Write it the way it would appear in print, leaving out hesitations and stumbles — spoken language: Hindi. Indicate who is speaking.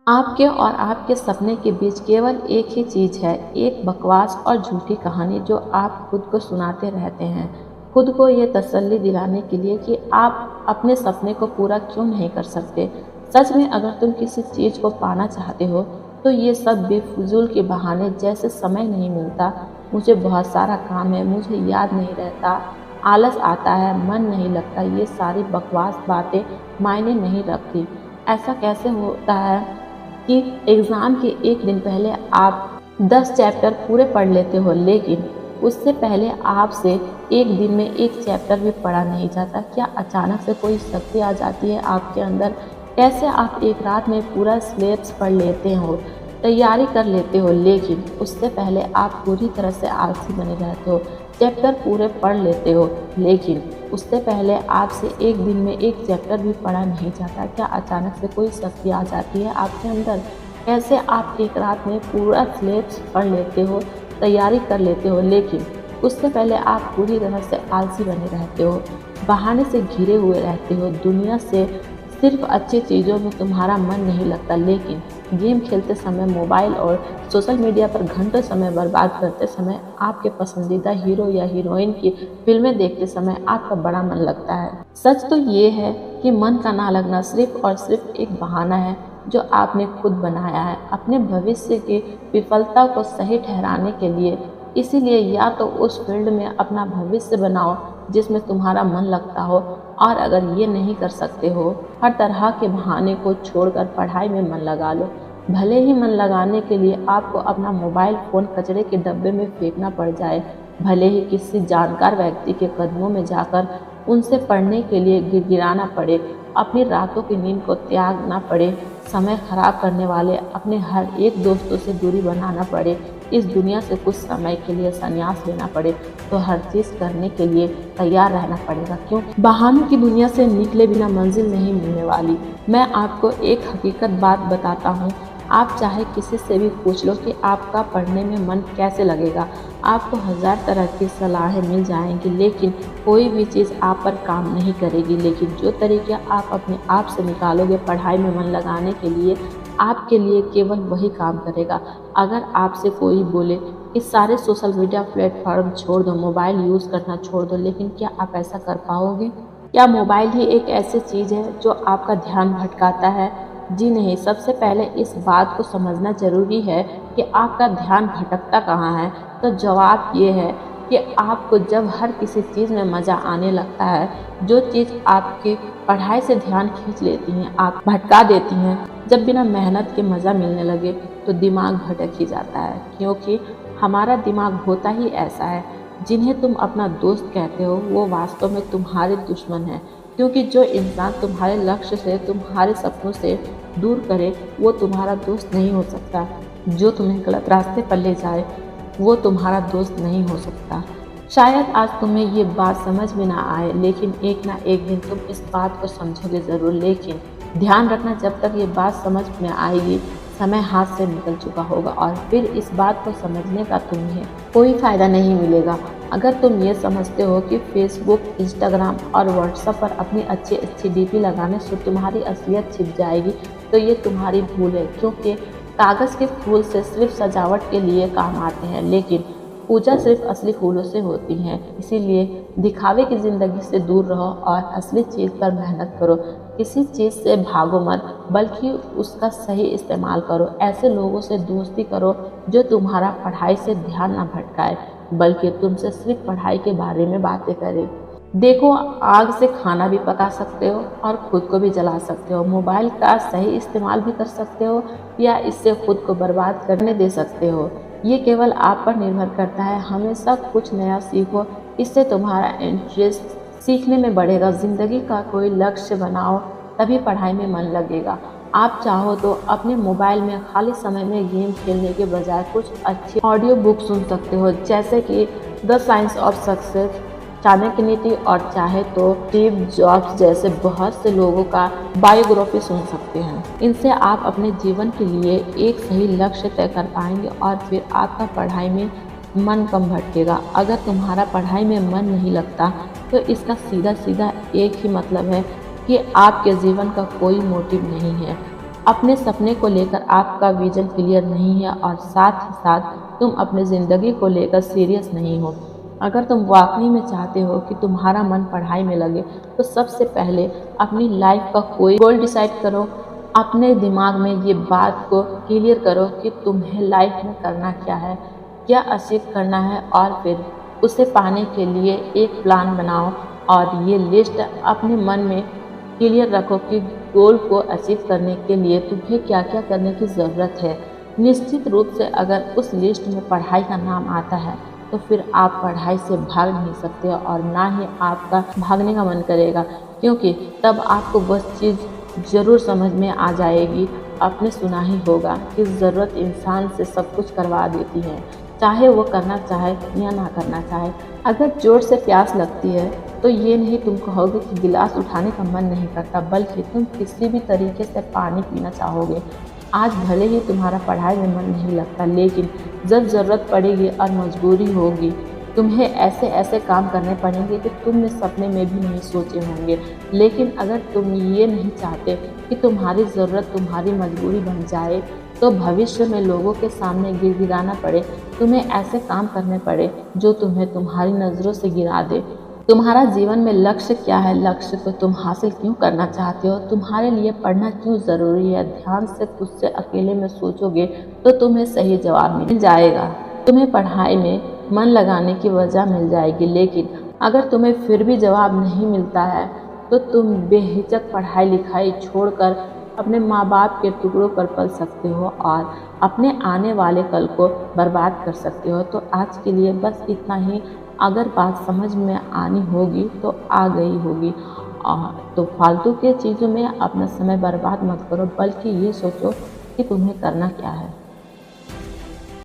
Speaker 1: आपके और आपके सपने के बीच केवल एक ही चीज़ है, एक बकवास और झूठी कहानी जो आप खुद को सुनाते रहते हैं। खुद को ये तसल्ली दिलाने के लिए कि आप अपने सपने को पूरा क्यों नहीं कर सकते। सच में अगर तुम किसी चीज़ को पाना चाहते हो, तो ये सब बेफिजूल के बहाने जैसे समय नहीं मिलता, मुझे बहुत सारा काम है, मुझे याद नहीं रहता, आलस आता है, मन नहीं लगता, ये सारी बकवास बातें मायने नहीं रखती। ऐसा कैसे होता है कि एग्ज़ाम के एक दिन पहले आप 10 चैप्टर पूरे पढ़ लेते हो, लेकिन उससे पहले आपसे एक दिन में एक चैप्टर भी पढ़ा नहीं जाता। क्या अचानक से कोई शक्ति आ जाती है आपके अंदर? कैसे आप एक रात में पूरा सिलेबस पढ़ लेते हो, तैयारी कर लेते हो, लेकिन उससे पहले आप पूरी तरह से आलसी बने रहते हो। चैप्टर पूरे पढ़ लेते हो, लेकिन उससे पहले आपसे एक दिन में एक चैप्टर भी पढ़ा नहीं जाता। क्या अचानक से कोई शक्ति आ जाती है आपके अंदर? कैसे आप एक रात में पूरा सिलेबस पढ़ लेते हो, तैयारी कर लेते हो, लेकिन उससे पहले आप पूरी तरह से आलसी बने रहते हो, बहाने से घिरे हुए रहते हो। दुनिया से सिर्फ अच्छी चीज़ों में तुम्हारा मन नहीं लगता, लेकिन गेम खेलते समय, मोबाइल और सोशल मीडिया पर घंटों समय बर्बाद करते समय, आपके पसंदीदा हीरो या हीरोइन की फिल्में देखते समय आपका बड़ा मन लगता है। सच तो ये है कि मन का ना लगना सिर्फ और सिर्फ एक बहाना है जो आपने खुद बनाया है अपने भविष्य की विफलता को सही ठहराने के लिए। इसीलिए या तो उस फील्ड में अपना भविष्य बनाओ जिसमें तुम्हारा मन लगता हो, और अगर ये नहीं कर सकते हो, हर तरह के बहाने को छोड़कर पढ़ाई में मन लगा लो। भले ही मन लगाने के लिए आपको अपना मोबाइल फ़ोन कचरे के डब्बे में फेंकना पड़ जाए, भले ही किसी जानकार व्यक्ति के कदमों में जाकर उनसे पढ़ने के लिए गिड़गिड़ाना पड़े, अपनी रातों की नींद को त्यागना पड़े, समय खराब करने वाले अपने हर एक दोस्तों से दूरी बनाना पड़े, इस दुनिया से कुछ समय के लिए संन्यास लेना पड़े, तो हर चीज़ करने के लिए तैयार रहना पड़ेगा, क्योंकि बहानों की दुनिया से निकले बिना मंजिल नहीं मिलने वाली। मैं आपको एक हकीकत बात बताता हूँ, आप चाहे किसी से भी पूछ लो कि आपका पढ़ने में मन कैसे लगेगा, आपको 1000 तरह की सलाहें मिल जाएंगी, लेकिन कोई भी चीज़ आप पर काम नहीं करेगी। लेकिन जो तरीके आप अपने आप से निकालोगे पढ़ाई में मन लगाने के लिए, आपके लिए केवल वही काम करेगा। अगर आपसे कोई बोले कि सारे सोशल मीडिया प्लेटफॉर्म छोड़ दो, मोबाइल यूज़ करना छोड़ दो, लेकिन क्या आप ऐसा कर पाओगे? क्या मोबाइल ही एक ऐसी चीज़ है जो आपका ध्यान भटकाता है? जी नहीं। सबसे पहले इस बात को समझना ज़रूरी है कि आपका ध्यान भटकता कहाँ है। तो जवाब ये है कि आपको जब हर किसी चीज़ में मज़ा आने लगता है, जो चीज़ आपकी पढ़ाई से ध्यान खींच लेती हैं, आप भटका देती हैं, जब बिना मेहनत के मज़ा मिलने लगे, तो दिमाग भटक ही जाता है। क्योंकि हमारा दिमाग होता ही ऐसा है। जिन्हें तुम अपना दोस्त कहते हो, वो वास्तव में तुम्हारे दुश्मन हैं। क्योंकि जो इंसान तुम्हारे लक्ष्य से, तुम्हारे सपनों से दूर करे, वो तुम्हारा दोस्त नहीं हो सकता। जो तुम्हें गलत रास्ते पर ले जाए, वो तुम्हारा दोस्त नहीं हो सकता। शायद आज तुम्हें ये बात समझ में ना आए, लेकिन एक ना एक दिन तुम इस बात को समझोगे ज़रूर। लेकिन ध्यान रखना, जब तक ये बात समझ में आएगी, समय हाथ से निकल चुका होगा, और फिर इस बात को समझने का तुम्हें कोई फ़ायदा नहीं मिलेगा। अगर तुम ये समझते हो कि फेसबुक, इंस्टाग्राम और व्हाट्सएप पर अपनी अच्छी अच्छी डीपी लगाने से तुम्हारी असलियत छिप जाएगी, तो ये तुम्हारी भूल है। क्योंकि कागज़ के फूल से सिर्फ सजावट के लिए काम आते हैं, लेकिन पूजा सिर्फ असली फूलों से होती है। इसीलिए दिखावे की ज़िंदगी से दूर रहो और असली चीज़ पर मेहनत करो। किसी चीज़ से भागो मत, बल्कि उसका सही इस्तेमाल करो। ऐसे लोगों से दोस्ती करो जो तुम्हारा पढ़ाई से ध्यान ना भटकाए, बल्कि तुमसे सिर्फ पढ़ाई के बारे में बातें करें। देखो, आग से खाना भी पका सकते हो और खुद को भी जला सकते हो। मोबाइल का सही इस्तेमाल भी कर सकते हो, या इससे खुद को बर्बाद करने दे सकते हो। ये केवल आप पर निर्भर करता है। हमेशा कुछ नया सीखो, इससे तुम्हारा इंटरेस्ट सीखने में बढ़ेगा। ज़िंदगी का कोई लक्ष्य बनाओ, तभी पढ़ाई में मन लगेगा। आप चाहो तो अपने मोबाइल में खाली समय में गेम खेलने के बजाय कुछ अच्छी ऑडियो बुक सुन सकते हो, जैसे कि the science of success, Chanakya नीति, और चाहे तो स्टीव जॉब्स जैसे बहुत से लोगों का बायोग्राफी सुन सकते हैं। इनसे आप अपने जीवन के लिए एक सही लक्ष्य तय कर पाएंगे, और फिर आपका पढ़ाई में मन कम भटकेगा। अगर तुम्हारा पढ़ाई में मन नहीं लगता, तो इसका सीधा सीधा एक ही मतलब है कि आपके जीवन का कोई मोटिव नहीं है। अपने सपने को लेकर आपका विजन क्लियर नहीं है और साथ ही साथ तुम अपनी ज़िंदगी को लेकर सीरियस नहीं हो। अगर तुम वाकई में चाहते हो कि तुम्हारा मन पढ़ाई में लगे तो सबसे पहले अपनी लाइफ का कोई गोल डिसाइड करो। अपने दिमाग में ये बात को क्लियर करो कि तुम्हें लाइफ में करना क्या है, क्या अचीव करना है, और फिर उसे पाने के लिए एक प्लान बनाओ और ये लिस्ट अपने मन में क्लियर रखो कि गोल को अचीव करने के लिए तुम्हें क्या क्या करने की ज़रूरत है। निश्चित रूप से अगर उस लिस्ट में पढ़ाई का नाम आता है तो फिर आप पढ़ाई से भाग नहीं सकते और ना ही आपका भागने का मन करेगा, क्योंकि तब आपको बस चीज़ ज़रूर समझ में आ जाएगी। आपने सुना ही होगा कि ज़रूरत इंसान से सब कुछ करवा देती है, चाहे वो करना चाहे या ना करना चाहे। अगर जोर से प्यास लगती है तो ये नहीं तुम कहोगे कि गिलास उठाने का मन नहीं करता, बल्कि तुम किसी भी तरीके से पानी पीना चाहोगे। आज भले ही तुम्हारा पढ़ाई में मन नहीं लगता, लेकिन जब ज़रूरत पड़ेगी और मजबूरी होगी, तुम्हें ऐसे ऐसे काम करने पड़ेंगे कि तुमने सपने में भी नहीं सोचे होंगे। लेकिन अगर तुम ये नहीं चाहते कि तुम्हारी ज़रूरत तुम्हारी मजबूरी बन जाए, तो भविष्य में लोगों के सामने गिड़गिड़ाना पड़े, तुम्हें ऐसे काम करने पड़े जो तुम्हें तुम्हारी नज़रों से गिरा दे। तुम्हारा जीवन में लक्ष्य क्या है, लक्ष्य को तुम हासिल क्यों करना चाहते हो, तुम्हारे लिए पढ़ना क्यों ज़रूरी है, ध्यान से खुद से अकेले में सोचोगे तो तुम्हें सही जवाब मिल जाएगा। तुम्हें पढ़ाई में मन लगाने की वजह मिल जाएगी। लेकिन अगर तुम्हें फिर भी जवाब नहीं मिलता है तो तुम बेहिचक पढ़ाई लिखाई छोड़कर अपने माँ बाप के टुकड़ों पर पल सकते हो और अपने आने वाले कल को बर्बाद कर सकते हो। तो आज के लिए बस इतना ही। अगर बात समझ में आनी होगी तो आ गई होगी। तो फालतू के चीज़ों में अपना समय बर्बाद मत करो, बल्कि ये सोचो कि तुम्हें करना क्या है।